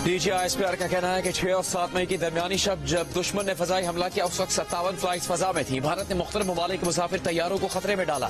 DGISPR का कहना है कि 6 और 7 मई की दरमियानी शब जब दुश्मन ने फजाई हमला किया उस वक्त 57 फ्लाइट फजा में थी। भारत ने मुख्तलिफ ममालिक के मुसाफिर तैयारों को खतरे में डाला।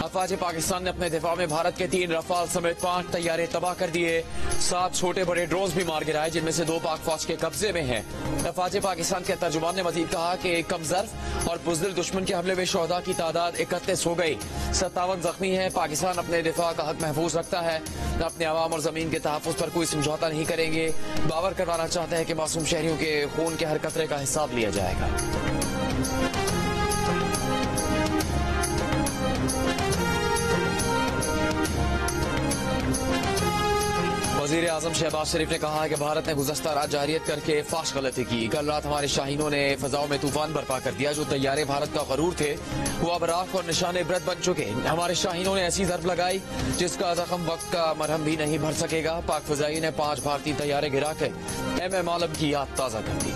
अफवाज पाकिस्तान ने अपने दिफा में भारत के 3 रफाल समेत 5 तैयारे तबाह कर दिए। 7 छोटे बड़े ड्रोन भी मार गिराए, जिनमें से 2 पाक फौज के कब्जे में हैं। अफवाज पाकिस्तान के तर्जुमान ने मजीद कहा कि कमजोर और बुज़दिल दुश्मन के हमले में शोहदा की तादाद 31 हो गई, 57 जख्मी है। पाकिस्तान अपने दिफा का हक महफूज रखता है, अपने अवाम और जमीन के तहफ़्फ़ुज़ पर कोई समझौता नहीं करेंगे। बावर करवाना चाहते हैं कि मासूम शहरियों के खून के हर कतरे का हिसाब लिया जाएगा। वज़ीर आज़म शहबाज शरीफ ने कहा है कि भारत ने गुज़श्ता रात जारियत करके फाश गलती की। कल रात हमारे शाहीनों ने फजाओं में तूफान बर्पा कर दिया। जो तैयारे भारत का गरूर थे वो अब राख और निशाने इबरत बन चुके। हमारे शाहीनों ने ऐसी जरब लगाई जिसका जख्म वक्त का मरहम भी नहीं भर सकेगा। पाक फजाई ने 5 भारतीय तैयारे गिरा के MM आलम की याद ताज़ा कर दी।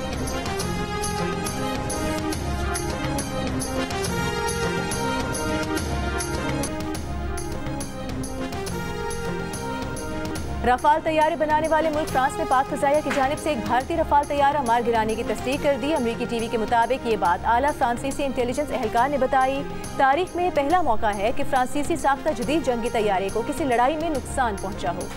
रफाल तैयारे बनाने वाले मुल्क फ्रांस ने पाक फजाइया की जानिब से एक भारतीय रफाल तैयारा मार गिराने की तस्दीक कर दी। अमरीकी टीवी के मुताबिक ये बात आला फ्रांसीसी इंटेलिजेंस एहलकार ने बताई। तारीख में पहला मौका है कि फ्रांसीसी साख्ता जदीद जंगी तैयारे को किसी लड़ाई में नुकसान पहुंचा हो।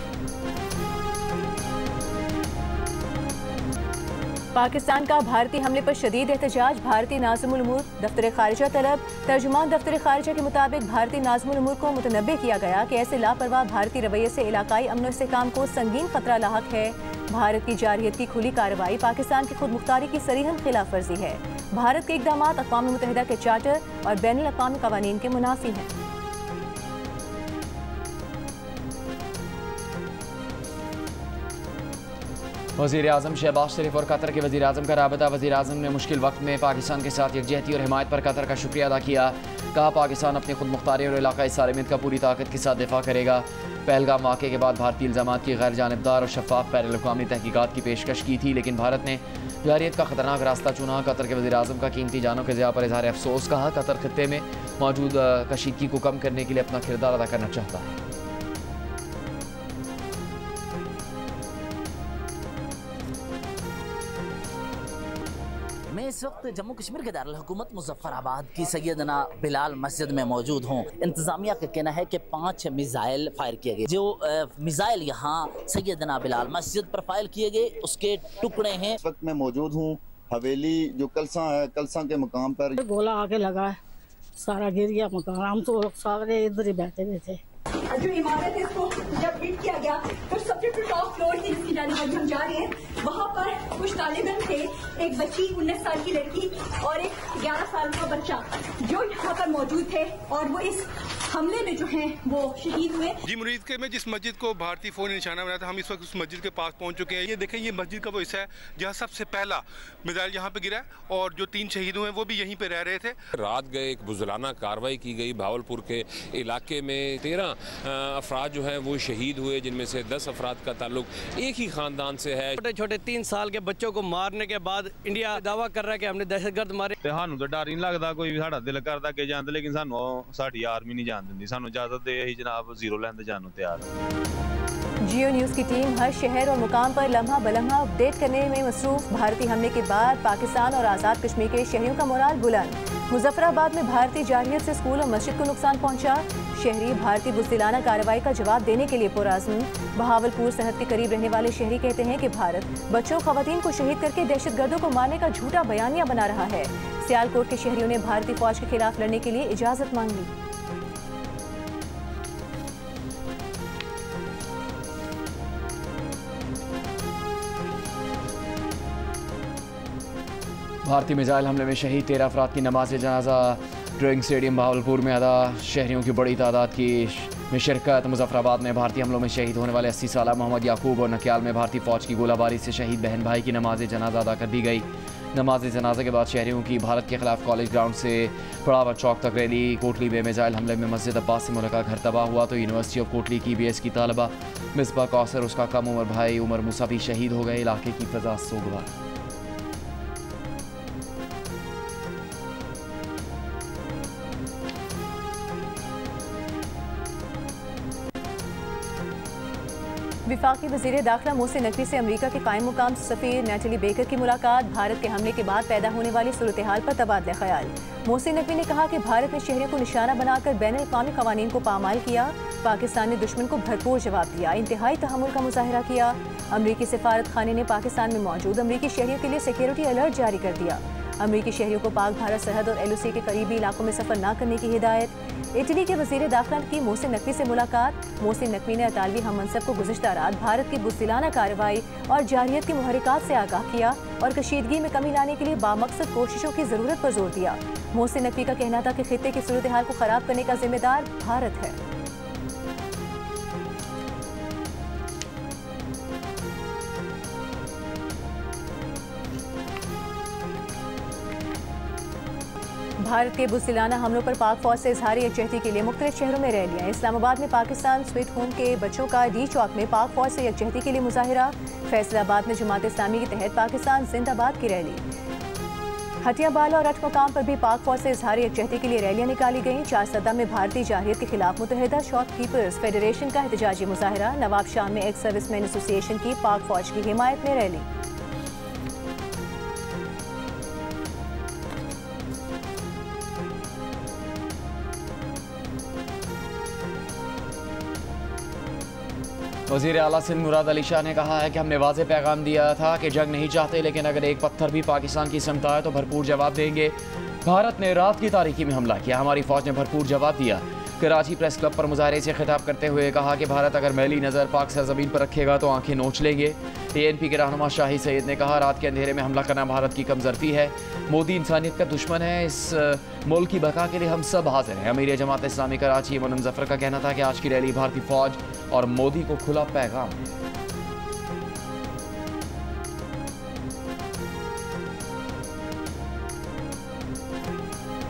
पाकिस्तान का भारतीय हमले पर शदीद एहतजाज। भारतीय नाज़िमुल उमूर दफ्तर खारिजा तलब। तर्जुमान दफ्तर खारिजा के मुताबिक भारतीय नाज़िमुल उमूर को मुतनब्बे किया गया कि ऐसे लापरवाह भारतीय रवैये से इलाकाई अमन इस्तेहकाम को संगीन खतरा लाहक है। भारत की जारहियत की खुली कार्रवाई पाकिस्तान की खुद मुख्तारी की सरीहन खिलाफ वर्जी है। भारत के इक़दाम अक़वाम मुत्तहिदा के चार्टर और बैनुल अक़वामी क़वानीन के मुनाफी हैं। वज़ीर आज़म शहबाज शरीफ और कतर के वज़ीर आज़म का राबता। वज़ीर आज़म ने मुश्किल वक्त में पाकिस्तान के साथ यकजहती और हिमायत पर कतर का शुक्रिया अदा किया। कहा पाकिस्तान अपनी खुद मुख्तारी और इलाक़ाई सालमियत का पूरी ताकत के साथ दिफा करेगा। पहलगाम वाक़े के बाद भारतीय इल्ज़ामात की गैर जानिबदार और शफ़ाफ़ बैनुल-अक़वामी तहक़ीक़ात की पेशकश की थी, लेकिन भारत ने जारहियत का ख़तरनाक रास्ता चुना। कतर के वज़ीर आज़म का कीमती जानों के ज़िया पर इज़हार अफसोस। कहा कतर खित्ते में मौजूद कशीदगी को कम करने के लिए अपना किरदार अदा करना चाहता है। मैं इस वक्त जम्मू कश्मीर के दारुल हुकूमत मुज़फ़्फ़राबाद की सैयदना बिलाल मस्जिद में मौजूद हूँ। इंतज़ामिया का कहना है कि 5 मिज़ाइल फायर किए गए। जो मिज़ाइल यहाँ सैयदना बिलाल मस्जिद पर फायर किए गए उसके टुकड़े हैं। इस वक्त मैं मौजूद हूँ हवेली जो कलसा है, कलसा के मकाम पर गोला आके लगा है, सारा गिर गया मकान। हम तो सारे इधर ही बैठे हुए थे। जो इमारत है इसको जब हिट किया गया तो सबसे टॉप फ्लोर थी जिसकी जानिब हम जा रहे हैं। वहाँ पर कुछ तालिबान थे, एक बच्ची 19 साल की लड़की और एक 11 साल का बच्चा जो यहाँ पर मौजूद थे और वो इस हमले में जो है वो शहीद हुए। जी मुरीद के में जिस मस्जिद को भारतीय फौज ने निशाना बनाया था, हम इस वक्त उस मस्जिद के पास पहुँच चुके हैं। ये देखें, ये मस्जिद का वो हिस्सा है जहाँ सबसे पहला मिसाइल यहाँ पे गिरा और जो 3 शहीद हुए वो भी यहीं पे रह रहे थे। रात गए एक बुज़दिलाना कार्रवाई की गई भावलपुर के इलाके में। 13 अफराद जो हैं वो शहीद हुए, जिनमें से 10 अफराद का ताल्लुक एक ही खानदान से है। छोटे छोटे 3 साल के बच्चों को मारने के बाद इंडिया दावा कर रहा है कि हमने दहशतगर्द मारे। सानू तो डर नहीं लगता, कोई भी साड़ा दिल करता कि जान, लेकिन सानू साडी आर्मी नहीं जान देंदी। सानू इजाजत दे ही जनाब जीरो लैंड जाने तैयार। जियो न्यूज़ की टीम हर शहर और मुकाम पर लम्हा बलम्हा अपडेट करने में मसरूफ। भारतीय हमले के बाद पाकिस्तान और आज़ाद कश्मीर के शहरियों का मोराल बुलंद। मुजफ्फराबाद में भारतीय जारहियत से स्कूल और मस्जिद को नुकसान पहुंचा। शहरी भारतीय बुज़दिलाना कार्रवाई का जवाब देने के लिए पुरअज़्म। बहावलपुर सरहद के करीब रहने वाले शहरी कहते हैं कि भारत बच्चों ख़वातीन को शहीद करके दहशतगर्दों को मारने का झूठा बयानिया बना रहा है। सियालकोट के शहरियों ने भारतीय फौज के खिलाफ लड़ने के लिए इजाज़त मांगी। भारतीय मिसाइल हमले में शहीद 13 अफराद की नमाज जनाजा ड्राइंग स्टेडियम बहावलपुर में अदा। शहरियों की बड़ी तादाद की में शिरकत। मुजफ्फराबाद में भारतीय हमलों में शहीद होने वाले 80 साल मोहम्मद याकूब और नक्याल में भारतीय फौज की गोलाबारी से शहीद बहन भाई की नमाज जनाजा अदा कर दी गई। नमाज जनाजे के बाद शहरियों की भारत के खिलाफ कॉलेज ग्राउंड से पड़ावा चौक तक रैली। कोटली में मिसाइल हमले में मस्जिद अब्बास सिमोला का घर तबाह हुआ तो यूनिवर्सिटी ऑफ कोटली की BS की तालबा मिसबा कौसर उसका कम उम्र भाई उमर मूसा भी शहीद हो गए। इलाके की फजा सोगवार। विफाकी वज़ीर दाखिला मोहसिन नकवी से अमरीका के कायम मुकाम सफ़ीर नेटली बेकर की मुलाकात। भारत के हमले के बाद पैदा होने वाली सूरत हाल पर तबादला ख्याल। मोहसिन नकवी ने कहा कि भारत ने शहरियों को निशाना बनाकर बैन अवी कवानीन को पामाल किया। पाकिस्तान ने दुश्मन को भरपूर जवाब दिया, इंतहाई तहम्मुल का मुजाहरा किया। अमरीकी सिफारत खाने ने पाकिस्तान में मौजूद अमरीकी शहरियों के लिए सिक्योरिटी अलर्ट जारी कर दिया। अमरीकी शहरियों को पाक भारत सरहद और LOC के करीबी इलाकों में सफर न करने की हिदायत। इटली के वज़ीर दाखिला की मोहसिन नकवी से मुलाकात। मोहसिन नकवी ने अतालवी हम मनसब को गुज़िश्ता रात भारत की बुज़दिलाना कार्रवाई और जारहियत के मुहरिकात से आगाह किया और कशीदगी में कमी लाने के लिए बामकसद कोशिशों की ज़रूरत पर जोर दिया। मोहसिन नकवी का कहना था कि खित्ते की सूरत हाल को ख़राब करने का जिम्मेदार भारत है। भारत के बुज़दिलाना हमलों पर पाक फौज से इजहार यकजहती के लिए मुख्तलिफ शहरों में रैलियां। इस्लामाबाद में पाकिस्तान स्वीट होम के बच्चों का डी चौक में पाक फौज से यकजहती के लिए मुजाहिरा। फैसलाबाद में जमात इस्लामी के तहत पाकिस्तान जिंदाबाद की रैली। हटियाबाला और अठ मुकाम पर भी पाक फौज से इजहार यकजहती के लिए रैलियां निकाली गईं। चारसदा में भारतीय जारहियत के खिलाफ मुतहदा शॉपकीपर्स फेडरेशन का एहतजाजी मुजाहिरा। नवाब शाह में एक्स सर्विसमैन एसोसिएशन की पाक फौज की हिमायत में रैली। वज़ीर आला सिंध मुराद अली शाह ने कहा है कि हमने वाज़े पैगाम दिया था कि जंग नहीं चाहते, लेकिन अगर एक पत्थर भी पाकिस्तान की समत आए तो भरपूर जवाब देंगे। भारत ने रात की तारीकी में हमला किया, हमारी फौज ने भरपूर जवाब दिया। कराची प्रेस क्लब पर मुजाहरे से खिताब करते हुए कहा कि भारत अगर मैली नज़र पाक सरजमीन पर रखेगा तो आंखें नोच लेंगे। ANP के रहनुमा शाही सैयद ने कहा रात के अंधेरे में हमला करना भारत की कमजोरी है। मोदी इंसानियत का दुश्मन है, इस मुल्क की बका के लिए हम सब हाजिर हैं। अमीर जमात इस्लामी कराची मुनम जफर का कहना था कि आज की रैली भारतीय फौज और मोदी को खुला पैगाम है।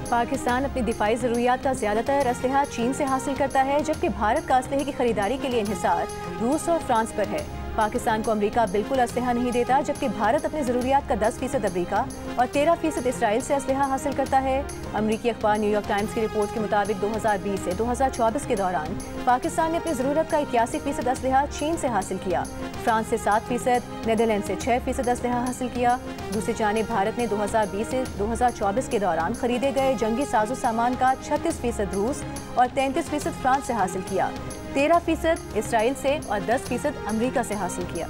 पाकिस्तान अपनी दिफाई ज़रूरियात का ज़्यादातर असलहा चीन से हासिल करता है, जबकि भारत का असलहे की खरीदारी के लिए इन्हिसार रूस और फ्रांस पर है। पाकिस्तान को अमरीका बिल्कुल असलहा नहीं देता, जबकि भारत अपनी ज़रूरियात का 10% अमरीका और 13% इसराइल से असलहा हासिल करता है। अमरीकी अखबार न्यूयॉर्क टाइम्स की रिपोर्ट के मुताबिक 2020 से 2024 के दौरान पाकिस्तान ने अपनी ज़रूरत का 81% असलहा चीन से हासिल किया। फ्रांस से 7%, नीदरलैंड से 6% असलहा हासिल किया। दूसरी जानिब भारत ने 2020 से 2024 के दौरान खरीदे गए जंगी साजो सामान का 36% रूस और 33% फ्रांस से हासिल किया, 13% इसराइल से और 10% अमरीका से हासिल किया।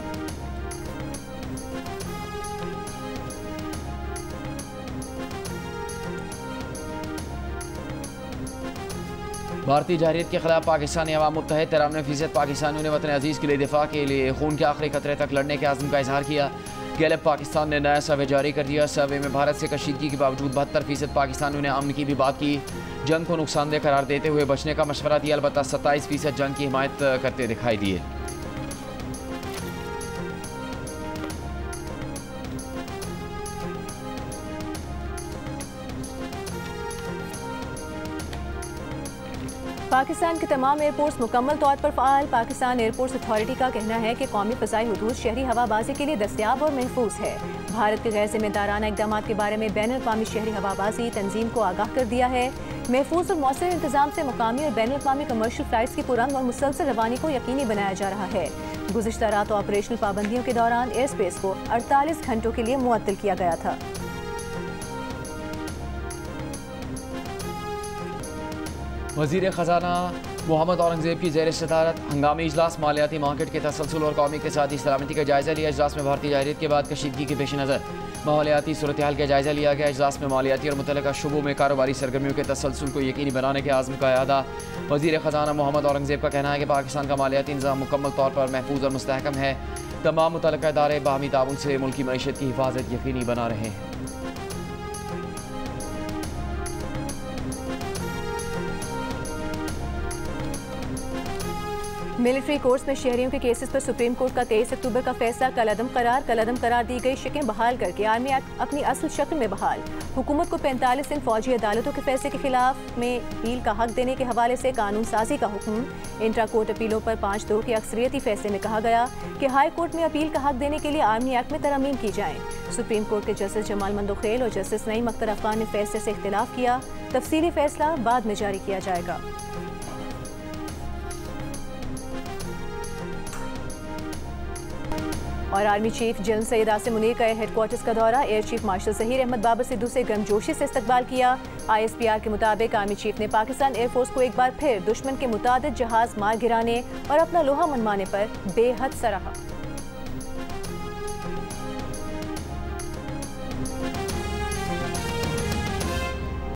भारतीय जारहियत के खिलाफ पाकिस्तानी अवाम मुत्तहद। 93% पाकिस्तानियों ने वतन अजीज़ के लिए दिफा के लिए खून के आखिरी कतरे तक लड़ने के आज़म का इजहार किया। गैलप पाकिस्तान ने नया सर्वे जारी कर दिया। सर्वे में भारत से कशीदगी के बावजूद 72% पाकिस्तानियों ने अमन की भी बात की, जंग को नुकसानदेह करार देते हुए बचने का मशवरा दिया। अलबत्ता 27% जंग की हिमायत करते दिखाई दिए। पाकिस्तान के तमाम एयरपोर्ट्स मुकम्मल तौर पर फ़ाल। पाकिस्तान एयरपोर्ट्स अथॉरिटी का कहना है कि कौमी फ़ज़ाई हदूद शहरी हवाबाजी के लिए दस्तियाब और महफूज है। भारत के गैर जिम्मेदाराना इक़दाम के बारे में बैन अवी शहरी हवाबाजी तंजीम को आगाह कर दिया है। महफूज और मौसर इंतजाम से मुकामी और बैन अवी कमर्शियल फ़्लाइट्स की पुरअमन और मुसलसल रवानी को यकीनी बनाया जा रहा है। गुज़िश्ता रात ऑपरेशनल पाबंदियों के दौरान एयर स्पेस को 48 घंटों के लिए मुअत्तल किया गया था। वज़ीर ख़जाना मोहम्मद औरंगज़ेब की ज़ेर सदारत हंगामी इजलास मालियाती मार्केट के तसलसल और कौमी के साथ सलामती का जायज़ा लिया। इजलास में भारतीय जारहियत के बाद कशीदगी के पेश नज़र माहौलियाती सूरत हाल का जायज़ा लिया गया। इजलास में मालियाती और मुतल्लिक़ा शुबों में कारोबारी सरगर्मियों के तसलसल को यकीनी बनाने के आज़म का अदा। वज़ीर ख़जाना मोहम्मद औरंगज़ेब का कहना है कि पाकिस्तान का मालियाती निज़ाम मुकम्मल तौर पर महफूज और मुस्तहकम है। तमाम मुतल्लिक़ा इदारे बाहमी ताउन से मुल्की मईशत की हिफाजत यकीनी बना रहे हैं। मिलिट्री कोर्ट्स में शहरियों के केसेस पर सुप्रीम कोर्ट का 23 अक्टूबर का फैसला कल अदम करार दी गई शिकें बहाल करके आर्मी अपनी असल शक्ल में बहाल। हुकूमत को 45 दिन फौजी अदालतों के फैसले के खिलाफ में अपील का हक देने के हवाले से कानून साजी का हुक्म। इंट्रा कोर्ट अपीलों पर 5-2 के अक्सरियती फैसले में कहा गया कि हाई कोर्ट में अपील का हक देने के लिए आर्मी एक्ट में तरमीम की जाए। सुप्रीम कोर्ट के जस्टिस जमाल मंदोखेल और जस्टिस नईम अख्तर अफगान ने फैसले से इख्तिलाफ किया। तफसीली फैसला बाद में जारी किया जाएगा। और army chief general Syed Asim Munir का हेडक्वार्टर्स का दौरा। Air chief marshal Zaheer Ahmed Babar Sidhu से गर्मजोशी से इस्तकबाल किया। ISPR के मुताबिक आर्मी चीफ ने पाकिस्तान एयरफोर्स को एक बार फिर दुश्मन के मुतादिद जहाज मार गिराने और अपना लोहा मनवाने पर बेहद सराहा।